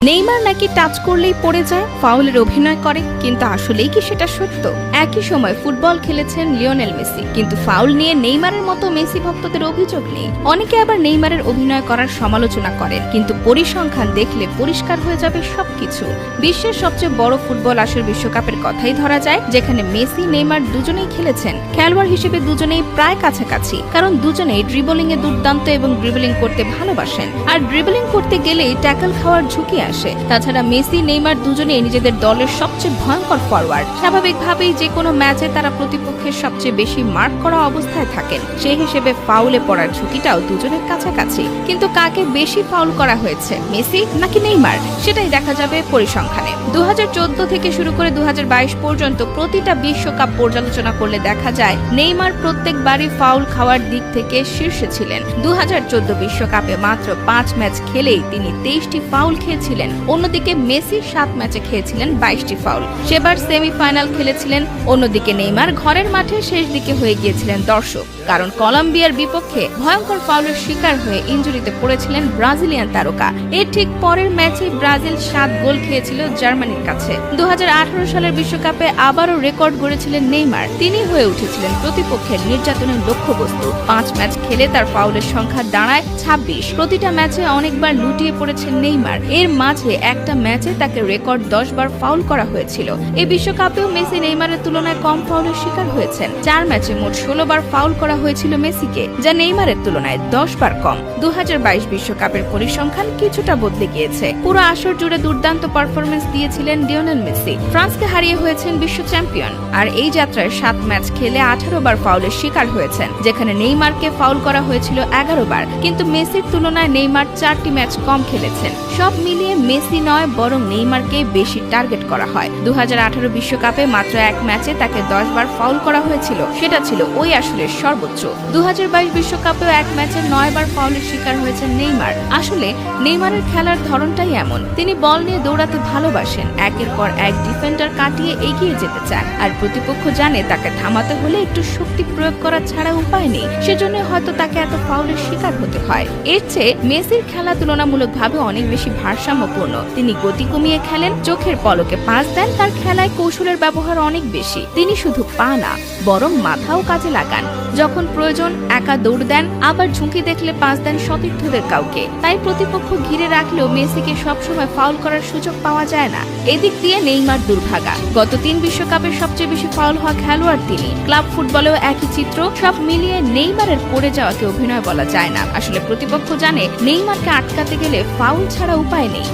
Neymar নাকি touch করলেই পড়ে যায়, ফাউলের অভিনয় করে, কিন্তু আসলেই কি সেটা সত্য? একই সময় ফুটবল খেলেছেন লিওনেল মেসি, কিন্তু ফাউল নিয়ে নেইমারের মতো মেসি ভক্তদের অভিযোগ নেই। অনেকে আবার নেইমারের অভিনয় করার সমালোচনা করেন, কিন্তু পরিসংখ্যান দেখলে পরিষ্কার হয়ে যাবে সবকিছু। বিশ্বের সবচেয়ে বড় ফুটবল আসর বিশ্বকাপের কথাই ধরা যায়, যেখানে মেসি নেইমার দুজনেই খেলেছেন। খেলোয়াড় হিসেবে দুজনেই প্রায় কাছাকাছি, কারণ দুজনেই ড্রিবলিং এ দুর্দান্ত এবং ড্রিবলিং করতে ভালোবাসেন। আর ড্রিবলিং করতে গেলেই ট্যাকল খাওয়ার ঝুঁকি আসে। তাছাড়া মেসি নেইমার দুজনেই নিজেদের দলের সবচেয়ে ভয়ঙ্কর ফরওয়ার্ড। স্বাভাবিকভাবেই যে কোনো ম্যাচে তারা প্রতিপক্ষের সবচেয়ে বেশি মার্ক করা অবস্থায় থাকেন। সেই হিসেবে ফাউলে পড়ার ঝুঁকিটাও দুজনের কাছাকাছি। কিন্তু কাকে বেশি ফাউল করা হয়েছে, মেসি নাকি নেইমার, সেটাই দেখা যাবে পরিসংখ্যানে। 2014 থেকে শুরু করে 2022 পর্যন্ত প্রতিটা বিশ্বকাপ পর্যালোচনা করলে দেখা যায় নেইমার প্রত্যেকবারই ফাউল খাওয়ার দিক থেকে শীর্ষে ছিলেন। 2014 বিশ্বকাপে মাত্র 5 ম্যাচ খেলেই তিনি 23টি ফাউল খেয়েছিলেন। অন্যদিকে মেসি 7 ম্যাচে খেয়েছিলেন 22টি ফাউল। সেবার সেমিফাইনাল খেলেছিলেন। অন্যদিকে নেইমার ঘরের মাঠে শেষ দিকে হয়ে গিয়েছিলেন দর্শক, কারণ কলম্বিয়ার বিপক্ষে ভয়ঙ্কর ফাউলের শিকার হয়ে ইনজুরিতে পড়েছিলেন ব্রাজিলিয়ান তারকা। এর ঠিক পরের ম্যাচে ব্রাজিল 7 গোল খেয়েছিল জার্মানির কাছে। 2018 সালের বিশ্বকাপে আবারও রেকর্ড গড়েছিলেন নেইমার। তিনি হয়ে উঠেছিলেন প্রতিপক্ষের নির্যাতনের লক্ষ্যবস্তু। 5 ম্যাচ খেলে তার ফাউলের সংখ্যা দাঁড়ায় 26। প্রতিটা ম্যাচে অনেকবার লুটিয়ে পড়েছেন নেইমার। এর মাঝে একটা ম্যাচে তাকে রেকর্ড 10 বার ফাউল করা হয়েছিল। এই বিশ্বকাপেও মেসি নেইমারের তুলনায় কম ফাউলের শিকার হয়েছেন। 4 ম্যাচে মোট 16 বার ফাউল করা হয়েছিল মেসিকে, যা নেইমারের তুলনায় 10 বার কম। 2022 বিশ্বকাপের পরিসংখ্যান কিছুটা বদলে গিয়েছে। পুরো আসর জুড়ে দুর্দান্ত পারফরমেন্স দিয়েছিলেন লিওনেল মেসি। ফ্রান্সকে হারিয়ে হয়েছেন বিশ্ব চ্যাম্পিয়ন। আর এই যাত্রায় 7 ম্যাচ খেলে 18 বার ফাউলের শিকার হয়েছেন, যেখানে নেইমারকে ফাউল করা হয়েছিল 11 বার। কিন্তু মেসির তুলনায় নেইমার 4টি ম্যাচ কম খেলেছেন। সব মিলিয়ে মেসি নয়, বরং নেইমারকে বেশি টার্গেট করা হয়। 2018 বিশ্বকাপে মাত্র 1 ম্যাচে তাকে 10 বার ফাউল করা হয়েছিল, সেটা ছিল ওই আসরের সর্বোচ্চ। 2022 বিশ্বকাপেও 1 ম্যাচে 9 বার ফাউলের শিকার হয়েছেন নেইমার। আসলে নেইমারের খেলার ধরনটাই এমন, তিনি বল নিয়ে দৌড়াতে ভালোবাসেন, একের পর এক ডিফেন্ডার কাটিয়ে এগিয়ে যেতে চান। আর প্রতিপক্ষ জানে তাকে থামাতে হলে একটু শক্তি প্রয়োগ করা ছাড়া উপায় নেই, সেজন্য হয়তো তাকে এত ফাউলের শিকার হতে হয়। এর চেয়ে মেসির খেলা তুলনামূলকভাবে অনেক বেশি ভারসাম্যপূর্ণ। তিনি গতি কমিয়ে খেলেন, চোখের পলকে পাস দেন, তার খেলায় কৌশলের ব্যবহার অনেক বেশি। তিনি শুধু পা না, বরং মাথাও কাজে লাগান। যখন প্রয়োজন একা দৌড় দেন, আবার ঝুঁকি দেখলে পাস দেন সতীর্থদের কাউকে। তাই প্রতিপক্ষ ঘিরে রাখলেও মেসিকে সবসময় ফাউল করার সুযোগ পাওয়া যায় না। এদিক দিয়ে নেইমার দুর্ভাগা। গত 3 বিশ্বকাপের সবচেয়ে বেশি ফাউল হওয়া খেলোয়াড় তিনি। ক্লাব ফুটবলেও একই চিত্র। সব মিলিয়ে নেইমারের পড়ে যাওয়াকে অভিনয় বলা যায় না। আসলে প্রতিপক্ষ জানে নেইমারকে আটকাতে গেলে ফাউল ছাড়া উপায় নেই।